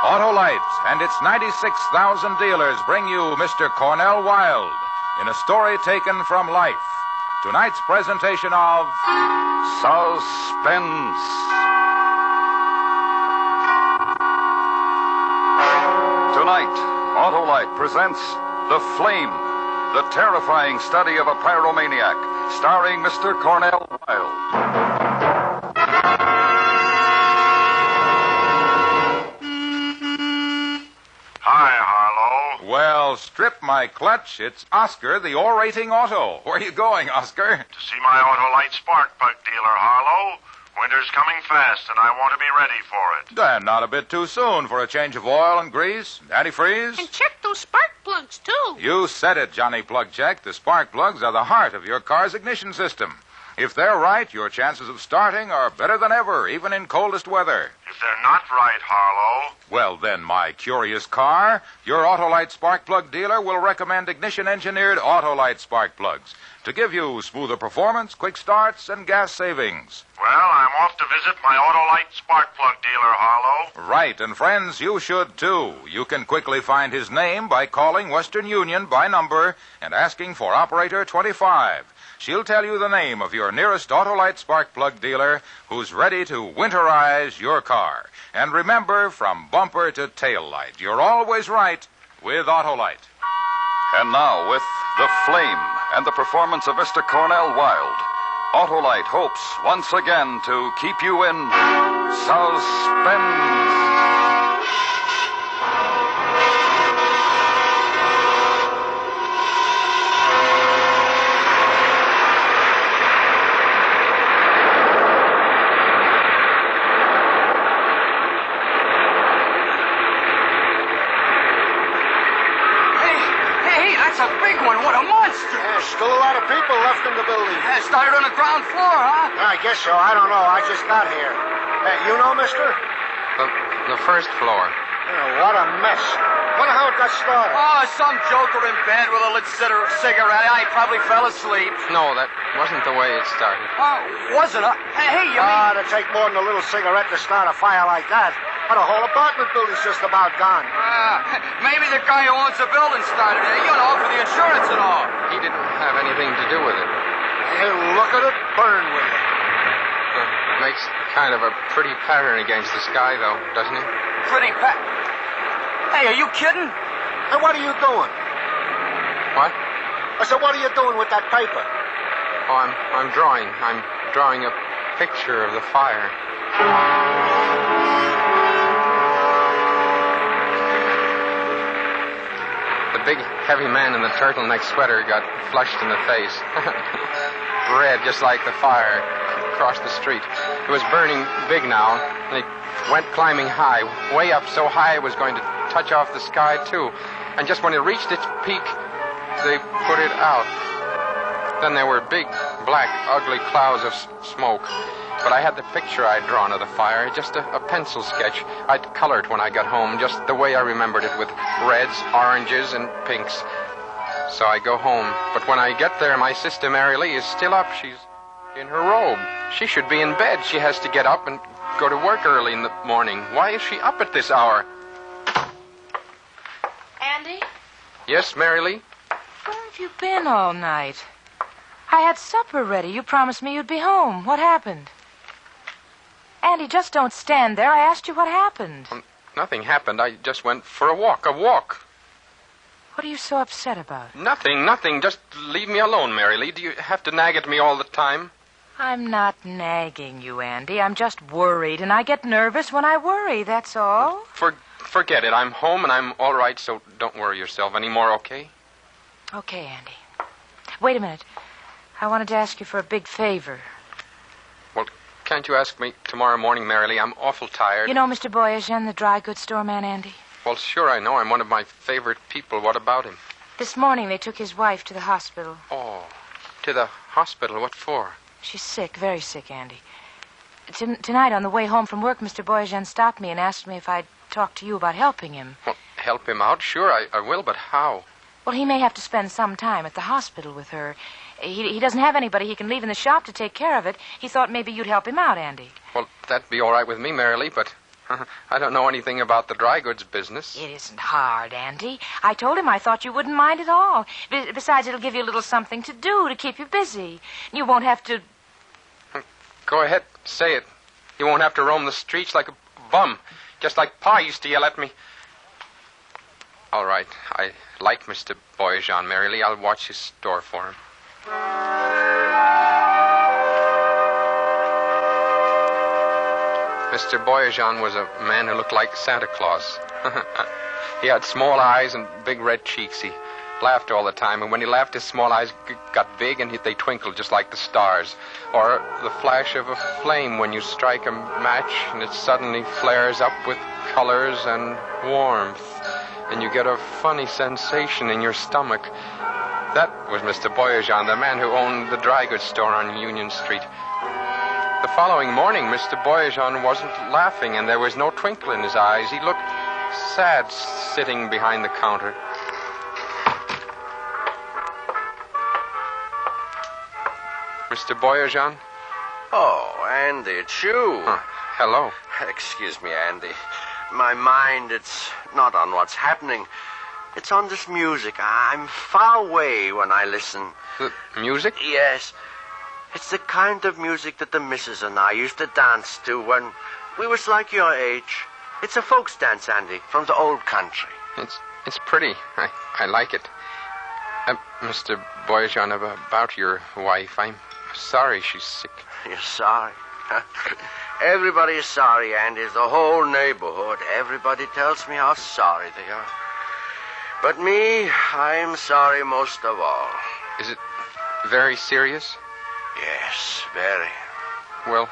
Autolite and its 96,000 dealers bring you Mr. Cornell Wilde in a story taken from life. Tonight's presentation of Suspense. Tonight, Autolite presents The Flame, the terrifying study of a pyromaniac, starring Mr. Cornell Wilde. Well, strip my clutch. It's Oscar, the orating auto. Where are you going, Oscar? To see my Autolite spark plug dealer, Harlow. Winter's coming fast, and I want to be ready for it. And not a bit too soon for a change of oil and grease, antifreeze. And check those spark plugs, too. You said it, Johnny Plug Check. The spark plugs are the heart of your car's ignition system. If they're right, your chances of starting are better than ever, even in coldest weather. If they're not right, Harlow... Well, then, my curious car, your Autolite spark plug dealer will recommend ignition-engineered Autolite spark plugs to give you smoother performance, quick starts, and gas savings. Well, I'm off to visit my Autolite spark plug dealer, Harlow. Right, and friends, you should, too. You can quickly find his name by calling Western Union by number and asking for Operator 25. She'll tell you the name of your nearest Autolite spark plug dealer who's ready to winterize your car. And remember, from bumper to tail light, you're always right with Autolite. And now, with The Flame and the performance of Mr. Cornell Wilde, Autolite hopes once again to keep you in suspense. Still a lot of people left in the building. Started on the ground floor, huh? I guess so. I don't know. I just got here. You know, mister? The first floor. What a mess. Wonder how it got started. Oh, some joker in bed with a lit cigarette. I probably fell asleep. No, that wasn't the way it started. Oh, wasn't it? Hey, you mean... It'd take more than a little cigarette to start a fire like that. But the whole apartment building's just about gone. Maybe the guy who owns the building started it, for the insurance and all. He didn't have anything to do with it. Hey, look at it burn with it. Makes kind of a pretty pattern against the sky, though, doesn't it? Pretty Hey, are you kidding? Hey, what are you doing? What? I said, what are you doing with that paper? Oh, I'm drawing. I'm drawing a picture of the fire. The big, heavy man in the turtleneck sweater got flushed in the face. Red, just like the fire across the street. It was burning big now, and it went climbing high, way up so high it was going to touch off the sky, too. And just when it reached its peak, they put it out. Then there were big, black, ugly clouds of smoke. But I had the picture I'd drawn of the fire, just a pencil sketch. I'd colored when I got home, just the way I remembered it, with reds, oranges, and pinks. So I go home. But when I get there, my sister Mary Lee is still up. She's in her robe. She should be in bed. She has to get up and go to work early in the morning. Why is she up at this hour? Andy? Yes, Mary Lee? Where have you been all night? I had supper ready. You promised me you'd be home. What happened? Andy, just don't stand there. I asked you what happened. Nothing happened. I just went for a walk. What are you so upset about? Nothing. Just leave me alone, Mary Lee. Do you have to nag at me all the time? I'm not nagging you, Andy. I'm just worried, and I get nervous when I worry, that's all. Forget it. I'm home, and I'm all right, so don't worry yourself anymore, okay? Okay, Andy. Wait a minute. I wanted to ask you for a big favor. Well, can't you ask me tomorrow morning, Mary Lee? I'm awful tired. You know Mr. Boyajian, the dry goods store man, Andy? Well, sure I know. I'm one of my favorite people. What about him? This morning they took his wife to the hospital. Oh, to the hospital? What for? She's sick, very sick, Andy. Tonight on the way home from work, Mr. Boyajian stopped me and asked me if I'd talk to you about helping him. Well, help him out? Sure, I will, but how? Well, he may have to spend some time at the hospital with her. He doesn't have anybody he can leave in the shop to take care of it. He thought maybe you'd help him out, Andy. Well, that'd be all right with me, Mary Lee, but I don't know anything about the dry goods business. It isn't hard, Andy. I told him I thought you wouldn't mind at all. Besides, it'll give you a little something to do to keep you busy. You won't have to... Go ahead, say it. You won't have to roam the streets like a bum, just like Pa used to yell at me. All right, I like Mr. Boyajan, Mary. I'll watch his store for him. Mr. Boyajan was a man who looked like Santa Claus. He had small eyes and big red cheeks. He laughed all the time, and when he laughed, his small eyes got big and they twinkled just like the stars. Or the flash of a flame when you strike a match and it suddenly flares up with colors and warmth, and you get a funny sensation in your stomach. That was Mr. Boyajan, the man who owned the dry goods store on Union Street. The following morning, Mr. Boyajan wasn't laughing, and there was no twinkle in his eyes. He looked sad sitting behind the counter. Mr. Boyajan? Oh, Andy, it's you. Hello. Excuse me, Andy. My mind, it's not on what's happening. It's on this music. I'm far away when I listen. The music? Yes. It's the kind of music that the missus and I used to dance to when we was like your age. It's a folks dance, Andy, from the old country. It's pretty. I like it. Mr. Boyajan, about your wife, I'm sorry she's sick. You're sorry? Everybody is sorry, Andy. The whole neighborhood. Everybody tells me how sorry they are. But me, I'm sorry most of all. Is it very serious? Yes, very. Well,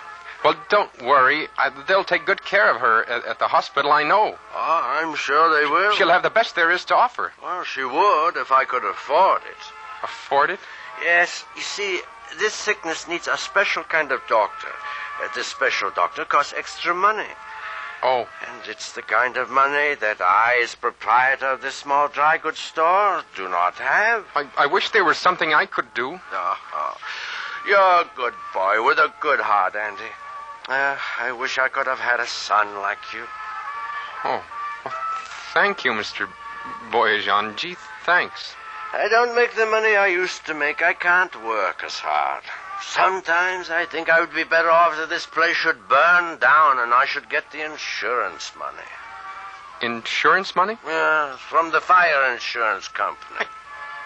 don't worry. They'll take good care of her at the hospital, I know. Oh, I'm sure they will. She'll have the best there is to offer. Well, she would if I could afford it. Afford it? Yes, you see, this sickness needs a special kind of doctor. This special doctor costs extra money. Oh. And it's the kind of money that I, as proprietor of this small dry goods store, do not have. I wish there was something I could do. Oh, you're a good boy with a good heart, Andy. I wish I could have had a son like you. Oh, well, thank you, Mr. Boyajan. Gee, thanks. I don't make the money I used to make. I can't work as hard. Sometimes I think I would be better off if this place should burn down and I should get the insurance money. Insurance money? Yeah, from the fire insurance company.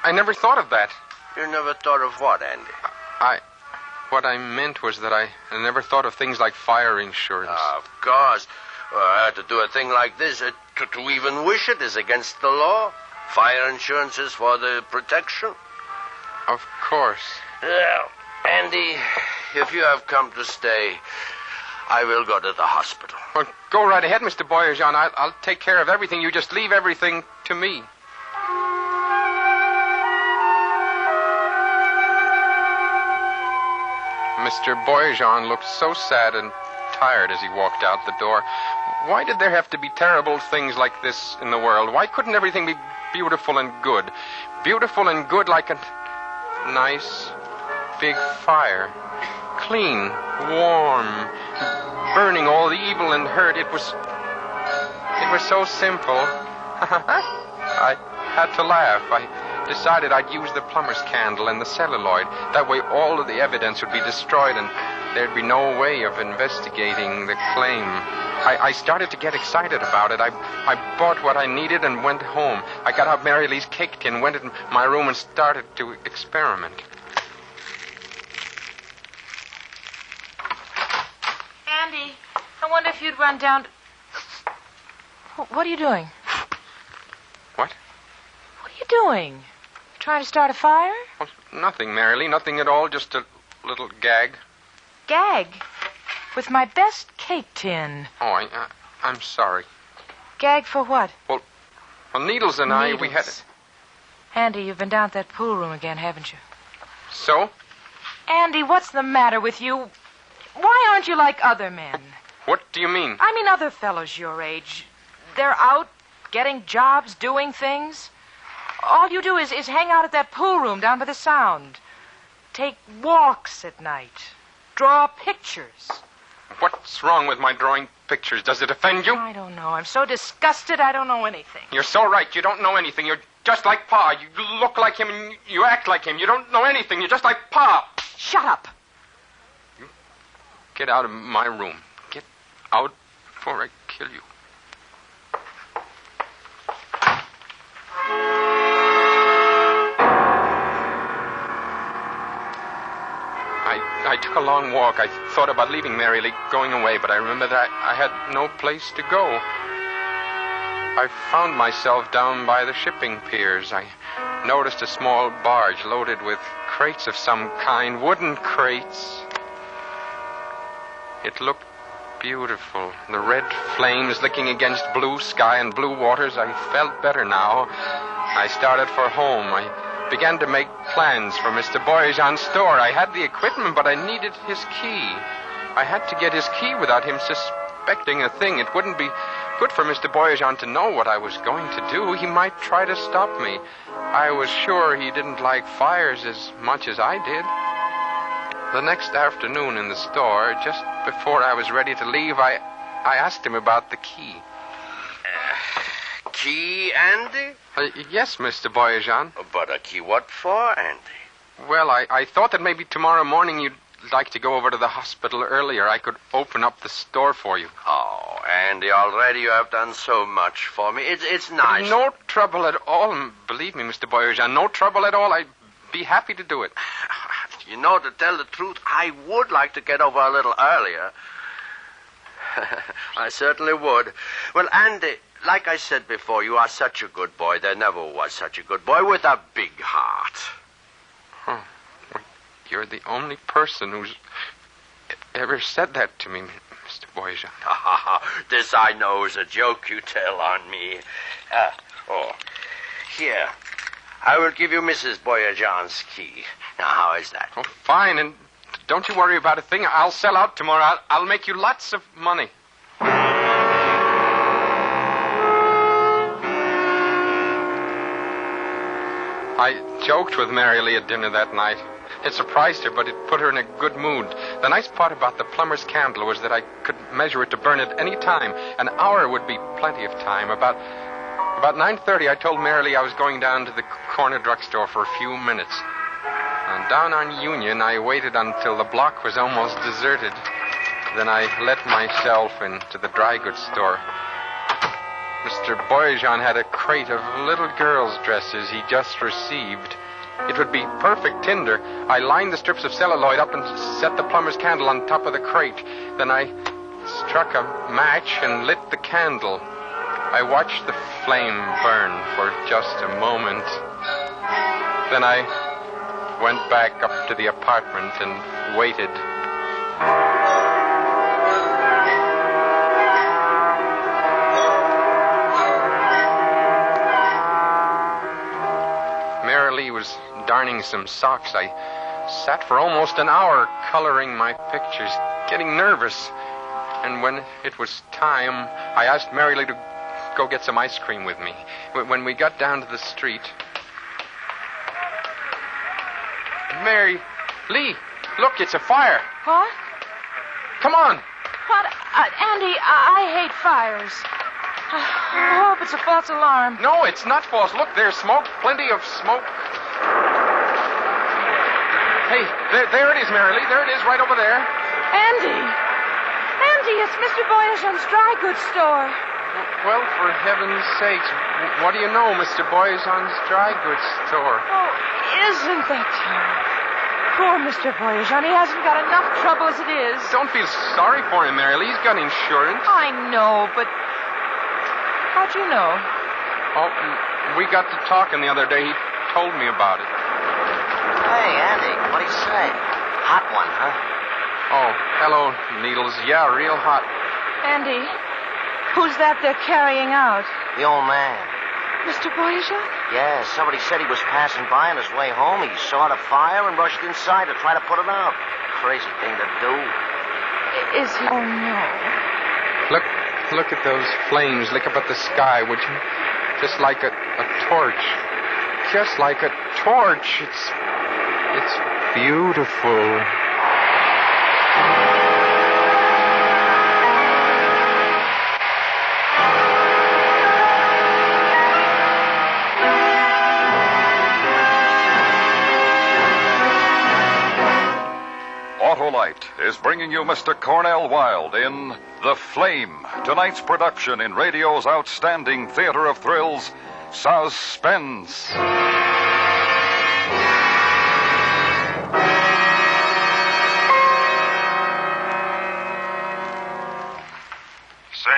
I never thought of that. You never thought of what, Andy? What I meant was that I never thought of things like fire insurance. Of course. To do a thing like this, to even wish it is against the law. Fire insurance is for the protection. Of course. Well, Andy, if you have come to stay, I will go to the hospital. Well, go right ahead, Mr. Boyajan. I'll take care of everything. You just leave everything to me. Mr. Boyajan looked so sad and tired as he walked out the door. Why did there have to be terrible things like this in the world? Why couldn't everything be beautiful and good? Beautiful and good like a nice big fire. Clean, warm, burning all the evil and hurt. It was so simple. I had to laugh. I decided I'd use the plumber's candle and the celluloid. That way all of the evidence would be destroyed and there'd be no way of investigating the claim. I started to get excited about it. I bought what I needed and went home. I got out Mary Lee's cake tin, went in my room and started to experiment. Andy, I wonder if you'd run down to... What are you doing? What? What are you doing? Trying to start a fire? Well, nothing, Mary Lee. Nothing at all. Just a little gag. Gag? With my best cake tin. Oh, I'm sorry. Gag for what? Well, Needles and Needles. we had... Andy, you've been down at that pool room again, haven't you? So? Andy, what's the matter with you? Why aren't you like other men? What do you mean? I mean other fellows your age. They're out getting jobs, doing things. All you do is hang out at that pool room down by the Sound. Take walks at night. Draw pictures. What's wrong with my drawing pictures. Does it offend you? I don't know. I'm so disgusted I don't know anything. You're so right. You don't know anything. You're just like Pa. You look like him and you act like him. You don't know anything. You're just like Pa. Shut up. You get out of my room. Get out before I kill you. I took a long walk. I thought about leaving Mary Lee, going away, but I remembered that I had no place to go. I found myself down by the shipping piers. I noticed a small barge loaded with crates of some kind, wooden crates. It looked beautiful. The red flames licking against blue sky and blue waters. I felt better now. I started for home. I began to make plans for Mr. Boyajan's store. I had the equipment, but I needed his key. I had to get his key without him suspecting a thing. It wouldn't be good for Mr. Boyajan to know what I was going to do. He might try to stop me. I was sure he didn't like fires as much as I did. The next afternoon in the store, just before I was ready to leave, I asked him about the key. Key, Andy? Yes, Mr. Boyajan. But a key what for, Andy? Well, I thought that maybe tomorrow morning you'd like to go over to the hospital earlier. I could open up the store for you. Oh, Andy, already you have done so much for me. It's nice. No trouble at all. Believe me, Mr. Boyajan, no trouble at all. I'd be happy to do it. You know, to tell the truth, I would like to get over a little earlier. I certainly would. Well, Andy, like I said before, you are such a good boy. There never was such a good boy with a big heart. Huh. Well, you're the only person who's ever said that to me, Mr. Boyajan. This I know is a joke you tell on me. Here. I will give you Mrs. Boyajan's key. Now, how is that? Oh, fine, and don't you worry about a thing. I'll sell out tomorrow. I'll make you lots of money. I joked with Mary Lee at dinner that night. It surprised her, but it put her in a good mood. The nice part about the plumber's candle was that I could measure it to burn at any time. An hour would be plenty of time. About 9:30, I told Mary Lee I was going down to the corner drugstore for a few minutes. And down on Union, I waited until the block was almost deserted. Then I let myself into the dry goods store. Mr. Boyajan had a crate of little girls' dresses he just received. It would be perfect tinder. I lined the strips of celluloid up and set the plumber's candle on top of the crate. Then I struck a match and lit the candle. I watched the flame burn for just a moment. Then I went back up to the apartment and waited. Mary Lee was darning some socks. I sat for almost an hour coloring my pictures, getting nervous. And when it was time, I asked Mary Lee to go get some ice cream with me. When we got down to the street... Mary Lee, look, it's a fire. What? Come on. What? Andy, I hate fires. I hope it's a false alarm. No, it's not false. Look, there's smoke, plenty of smoke. Hey, there it is, Mary Lee. There it is, right over there. Andy! Andy, it's Mr. Boyajan's dry goods store. Well, for heaven's sakes, what do you know, Mr. Boyajan's dry goods store? Oh, isn't that terrible? Poor Mr. Boyajan, he hasn't got enough trouble as it is. Don't feel sorry for him, Mary Lee. He's got insurance. I know, but how'd you know? Oh, we got to talking the other day. He told me about it. Hey, Andy, what do you say? Hot one, huh? Oh, hello, Needles. Yeah, real hot. Andy, who's that they're carrying out? The old man. Mr. Boyajan? Yeah, somebody said he was passing by on his way home. He saw the fire and rushed inside to try to put it out. Crazy thing to do. Is he? Oh, no. Look at those flames. Look up at the sky, would you? Just like a torch. Just like a torch. It's beautiful. Autolite is bringing you Mr. Cornell Wilde in The Flame, tonight's production in radio's outstanding theater of thrills, Suspense. Say,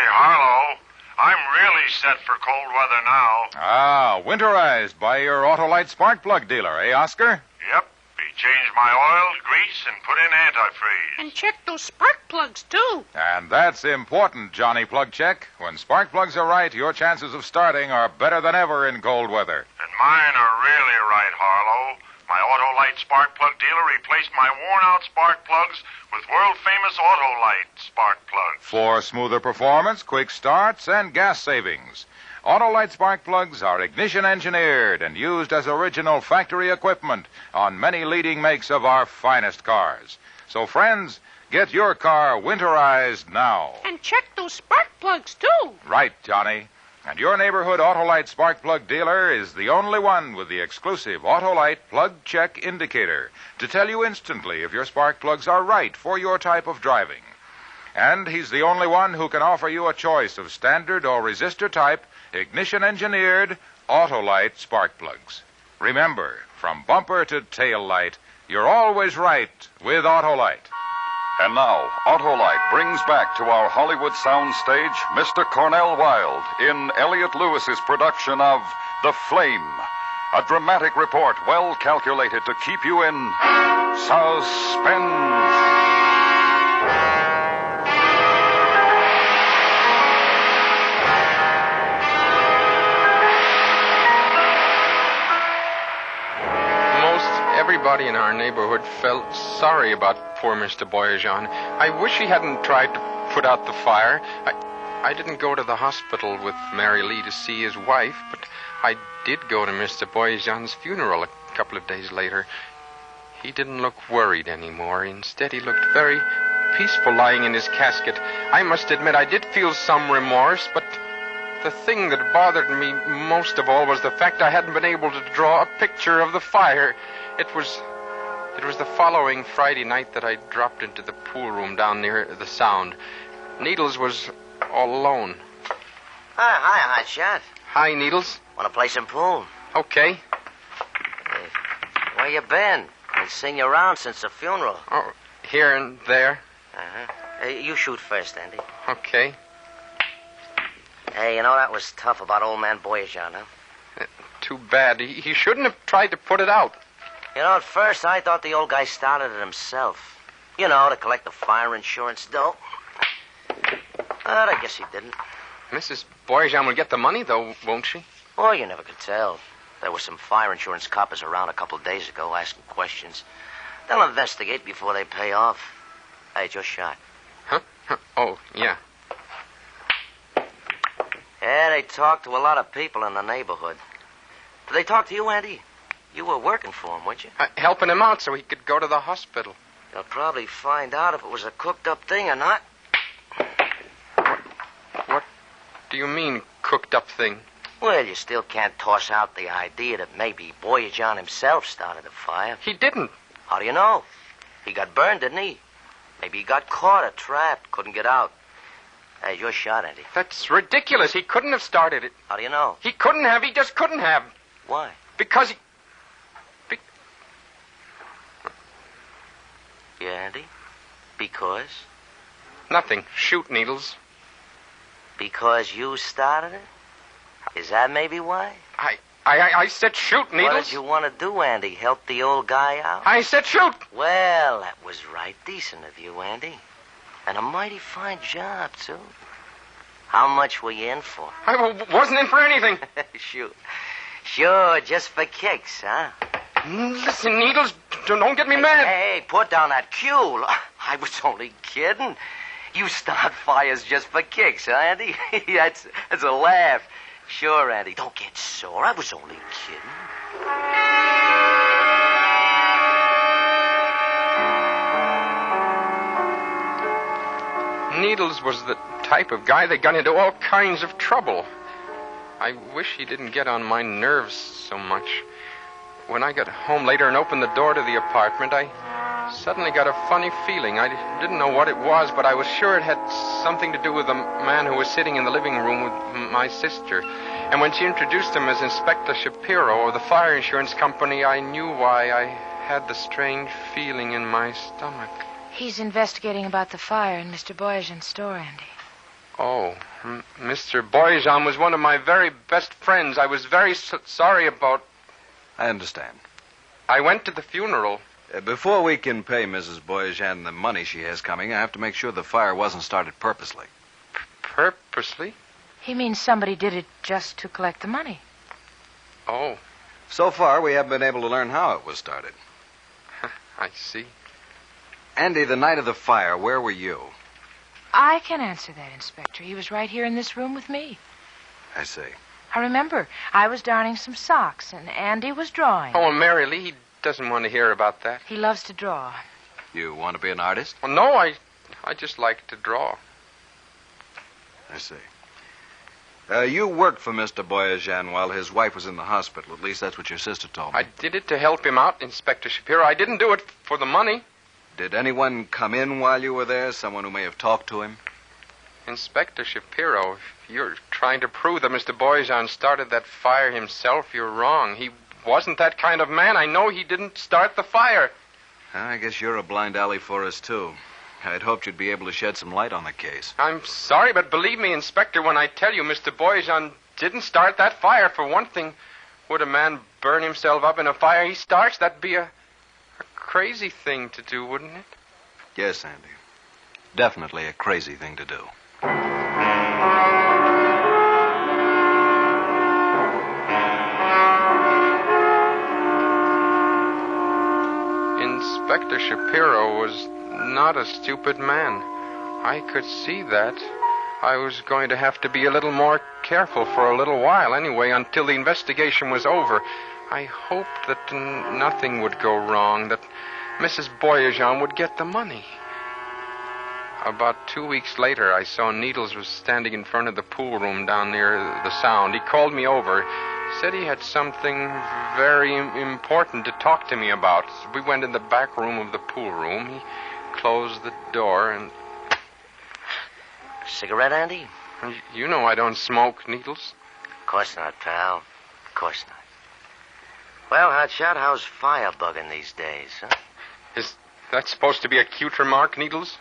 Harlow, I'm really set for cold weather now. Ah, winterized by your Autolite spark plug dealer, eh, Oscar? Yep. He changed my oil, grease, and put in antifreeze. And check those spark plugs, too. And that's important, Johnny Plug Check. When spark plugs are right, your chances of starting are better than ever in cold weather. And mine are really right, Harlow. My Autolite spark plug dealer replaced my worn-out spark plugs with world-famous Autolite spark plugs. For smoother performance, quick starts, and gas savings. Autolite spark plugs are ignition engineered and used as original factory equipment on many leading makes of our finest cars. So, friends, get your car winterized now. And check those spark plugs, too. Right, Johnny. And your neighborhood Autolite spark plug dealer is the only one with the exclusive Autolite plug check indicator to tell you instantly if your spark plugs are right for your type of driving. And he's the only one who can offer you a choice of standard or resistor type ignition-engineered Autolite spark plugs. Remember, from bumper to tail light, you're always right with Autolite. And now, Autolite brings back to our Hollywood soundstage Mr. Cornell Wilde in Elliot Lewis's production of The Flame, a dramatic report well calculated to keep you in suspense. Everybody in our neighborhood felt sorry about poor Mr. Boyajian. I wish he hadn't tried to put out the fire. I didn't go to the hospital with Mary Lee to see his wife, but I did go to Mr. Boyajian's funeral a couple of days later. He didn't look worried anymore. Instead, he looked very peaceful lying in his casket. I must admit I did feel some remorse, but the thing that bothered me most of all was the fact I hadn't been able to draw a picture of the fire. It was the following Friday night that I dropped into the pool room down near the Sound. Needles was all alone. Hi, Hotshot. Hi, Needles. Want to play some pool? Okay. Hey, where you been? I've seen you around since the funeral. Oh, here and there. Uh-huh. Hey, you shoot first, Andy. Okay. Hey, you know, that was tough about old man Boyajian, huh? Too bad. He shouldn't have tried to put it out. You know, at first I thought the old guy started it himself. You know, to collect the fire insurance dough. But I guess he didn't. Mrs. Boyajian will get the money, though, won't she? Oh, you never could tell. There were some fire insurance coppers around a couple of days ago asking questions. They'll investigate before they pay off. Hey, just shot. Huh? Oh, yeah. Yeah, they talked to a lot of people in the neighborhood. Did they talk to you, Andy? You were working for him, weren't you? Helping him out so he could go to the hospital. They'll probably find out if it was a cooked-up thing or not. What do you mean, cooked-up thing? Well, you still can't toss out the idea that maybe Boyajian himself started the fire. He didn't. How do you know? He got burned, didn't he? Maybe he got caught or trapped, couldn't get out. Hey, your shot, Andy. That's ridiculous. He couldn't have started it. How do you know? He couldn't have. He just couldn't have. Why? Because he... Yeah, Andy? Because? Nothing. Shoot, Needles. Because you started it? Is that maybe why? I said shoot, Needles. What did you want to do, Andy? Help the old guy out? I said shoot. Well, that was right decent of you, Andy. And a mighty fine job, too. How much were you in for? I wasn't in for anything. Shoot. Sure, just for kicks, huh? Listen, Needles, don't get me mad. Hey, put down that cue. I was only kidding. You start fires just for kicks, huh, Andy? That's a laugh. Sure, Andy, don't get sore. I was only kidding. Needles was the type of guy that got into all kinds of trouble. I wish he didn't get on my nerves so much. When I got home later and opened the door to the apartment, I suddenly got a funny feeling. I didn't know what it was, but I was sure it had something to do with the man who was sitting in the living room with my sister. And when she introduced him as Inspector Shapiro of the fire insurance company, I knew why I had the strange feeling in my stomach. He's investigating about the fire in Mr. Boyajian's store, Andy. Oh, Mr. Boyajian was one of my very best friends. I was very sorry about... I understand. I went to the funeral. Before we can pay Mrs. Boyajian the money she has coming, I have to make sure the fire wasn't started purposely. Purposely? He means somebody did it just to collect the money. Oh. So far, we haven't been able to learn how it was started. I see. Andy, the night of the fire, where were you? I can answer that, Inspector. He was right here in this room with me. I see. I remember. I was darning some socks, and Andy was drawing. Oh, and Mary Lee, he doesn't want to hear about that. He loves to draw. You want to be an artist? Well, no, I just like to draw. I see. You worked for Mr. Boyajian while his wife was in the hospital. At least that's what your sister told me. I did it to help him out, Inspector Shapiro. I didn't do it for the money. Did anyone come in while you were there? Someone who may have talked to him? Inspector Shapiro, if you're trying to prove that Mr. Boyajian started that fire himself, you're wrong. He wasn't that kind of man. I know he didn't start the fire. I guess you're a blind alley for us, too. I'd hoped you'd be able to shed some light on the case. I'm sorry, but believe me, Inspector, when I tell you Mr. Boyajian didn't start that fire, for one thing, would a man burn himself up in a fire he starts? That'd be a crazy thing to do, wouldn't it? Yes, Andy. Definitely a crazy thing to do. Inspector Shapiro was not a stupid man. I could see that. I was going to have to be a little more careful for a little while anyway, until the investigation was over. I hoped that nothing would go wrong, that Mrs. Boyajian would get the money. About 2 weeks later, I saw Needles was standing in front of the pool room down near the Sound. He called me over, said he had something very important to talk to me about. We went in the back room of the pool room. He closed the door and... Cigarette, Andy? You know I don't smoke, Needles. Of course not, pal. Of course not. Well, Hotshot, how's firebugging these days, huh? Is that supposed to be a cute remark, Needles?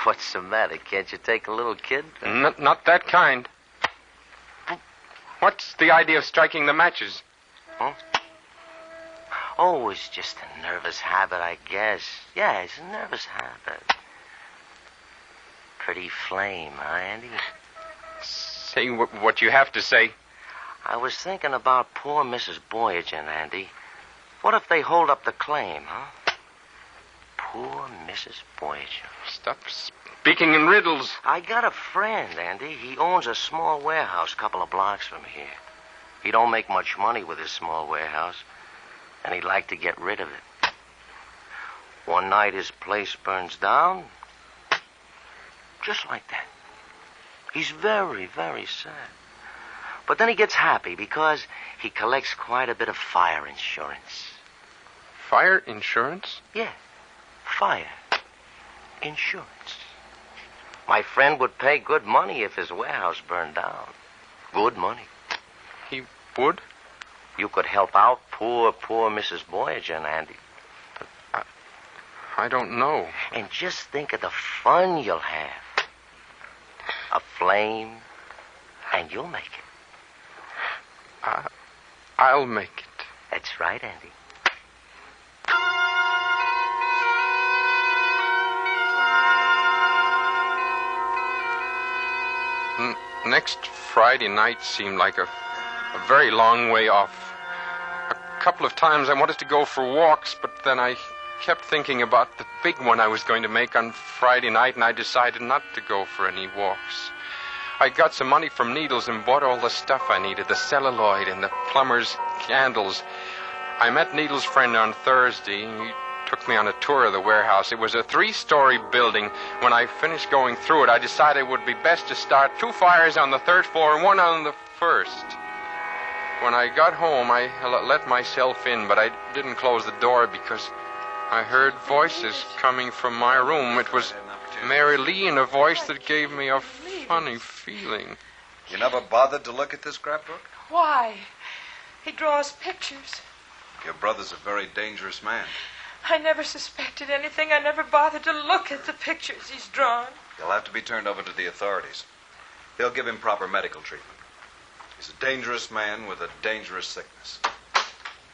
What's the matter? Can't you take a little kid? Not that kind. What's the idea of striking the matches? Huh? Oh, it's just a nervous habit, I guess. Yeah, it's a nervous habit. Pretty flame, huh, Andy? Say what you have to say. I was thinking about poor Mrs. Boyajian, Andy. What if they hold up the claim, huh? Poor Mrs. Boyajian. Stop speaking in riddles. I got a friend, Andy. He owns a small warehouse a couple of blocks from here. He don't make much money with his small warehouse, and he'd like to get rid of it. One night his place burns down, just like that. He's very, very sad. But then he gets happy because he collects quite a bit of fire insurance. Fire insurance? Yeah, fire insurance. My friend would pay good money if his warehouse burned down. Good money. He would? You could help out poor Mrs. Boyajian, Andy. I don't know. And just think of the fun you'll have. A flame, and you'll make it. I'll make it. That's right, Andy. Next Friday night seemed like a very long way off. A couple of times I wanted to go for walks, but then I kept thinking about the big one I was going to make on Friday night, and I decided not to go for any walks. I got some money from Needles and bought all the stuff I needed, the celluloid and the plumber's candles. I met Needles' friend on Thursday. He took me on a tour of the warehouse. It was a 3-story building. When I finished going through it, I decided it would be best to start 2 fires on the 3rd floor and 1 on the 1st. When I got home, I let myself in, but I didn't close the door because I heard voices coming from my room. It was Mary Lee in a voice that gave me a funny feeling. You never bothered to look at this scrapbook? Why? He draws pictures. Your brother's a very dangerous man. I never suspected anything. I never bothered to look at the pictures he's drawn. He'll have to be turned over to the authorities. They'll give him proper medical treatment. He's a dangerous man with a dangerous sickness.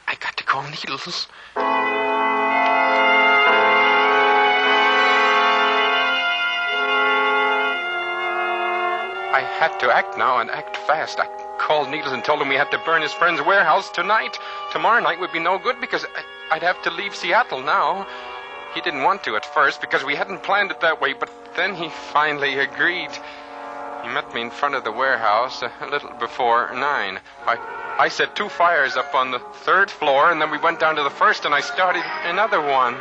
I got to go, Needles. I had to act now and act fast. I called Needles and told him we had to burn his friend's warehouse tonight. Tomorrow night would be no good because I'd have to leave Seattle now. He didn't want to at first because we hadn't planned it that way, but then he finally agreed. He met me in front of the warehouse a little before 9. I set 2 fires up on the 3rd floor, and then we went down to the 1st, and I started another one.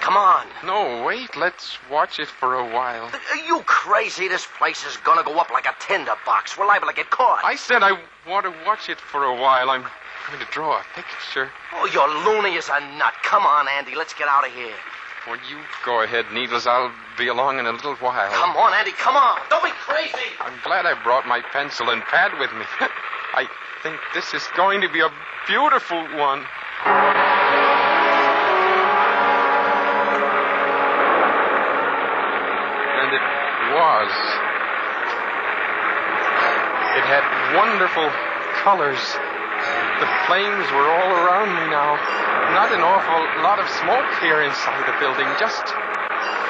Come on. No, wait. Let's watch it for a while. Are you crazy? This place is gonna go up like a tinderbox. We're liable to get caught. I said I want to watch it for a while. I'm going to draw a picture. Oh, you're loony as a nut. Come on, Andy. Let's get out of here. Well, you go ahead, Needles. I'll be along in a little while. Come on, Andy. Come on. Don't be crazy. I'm glad I brought my pencil and pad with me. I think this is going to be a beautiful one. And it was. It had wonderful colors. The flames were all around me now. Not an awful lot of smoke here inside the building. Just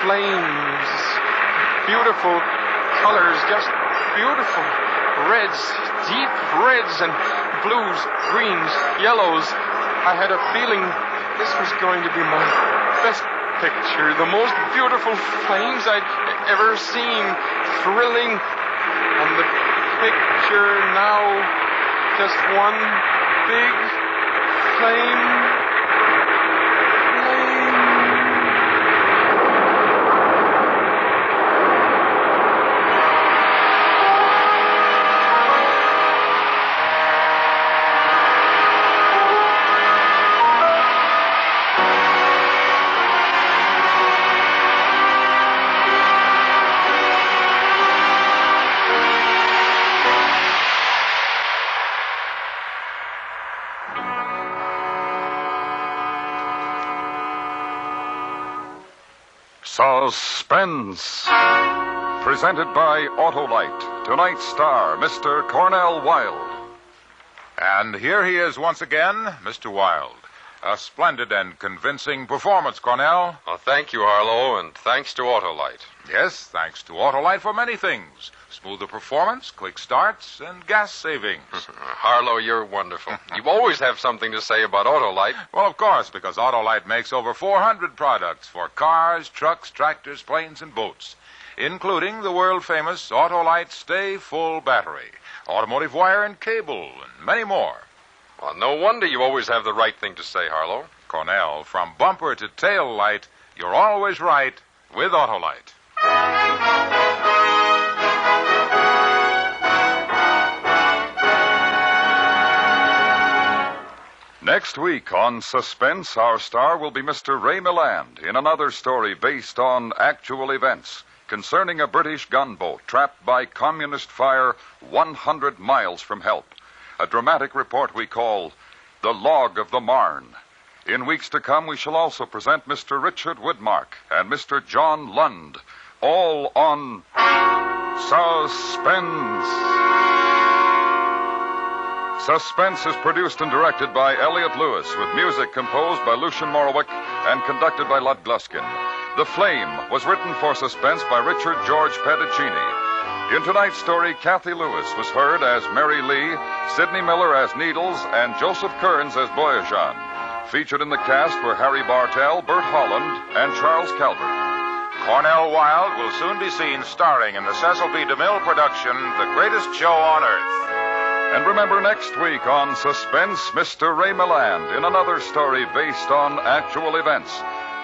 flames. Beautiful colors. Just beautiful. Reds. Deep reds and blues, greens, yellows. I had a feeling this was going to be my best picture. The most beautiful flames I'd ever seen. Thrilling. And the picture now just one big flame. Suspense. Presented by Autolite. Tonight's star, Mr. Cornell Wilde. And here he is once again, Mr. Wilde. A splendid and convincing performance, Cornell. Well, thank you, Harlow, and thanks to Autolite. Yes, thanks to Autolite for many things. Smoother performance, quick starts, and gas savings. Harlow, you're wonderful. You always have something to say about Autolite. Well, of course, because Autolite makes over 400 products for cars, trucks, tractors, planes, and boats, including the world-famous Autolite Stay Full battery, automotive wire and cable, and many more. Well, no wonder you always have the right thing to say, Harlow. Cornell, from bumper to tail light, you're always right with Autolite. Next week on Suspense, our star will be Mr. Ray Milland in another story based on actual events concerning a British gunboat trapped by communist fire 100 miles from help. A dramatic report we call The Log of the Marne. In weeks to come, we shall also present Mr. Richard Woodmark and Mr. John Lund, all on Suspense. Suspense is produced and directed by Elliot Lewis, with music composed by Lucian Morowick and conducted by Lud Gluskin. The Flame was written for Suspense by Richard George Pedicini. In tonight's story, Kathy Lewis was heard as Mary Lee, Sidney Miller as Needles, and Joseph Kearns as Boyajan. Featured in the cast were Harry Bartell, Bert Holland, and Charles Calvert. Cornell Wilde will soon be seen starring in the Cecil B. DeMille production, The Greatest Show on Earth. And remember, next week on Suspense, Mr. Ray Milland in another story based on actual events.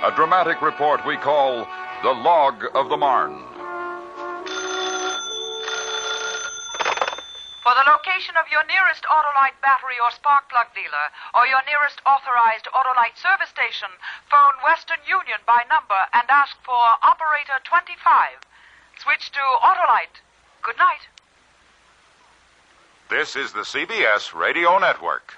A dramatic report we call The Log of the Marne. For the location of your nearest Autolite battery or spark plug dealer, or your nearest authorized Autolite service station, phone Western Union by number and ask for Operator 25. Switch to Autolite. Good night. This is the CBS Radio Network.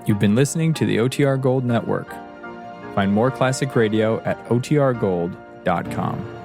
You've been listening to the OTR Gold Network. Find more classic radio at otrgold.com.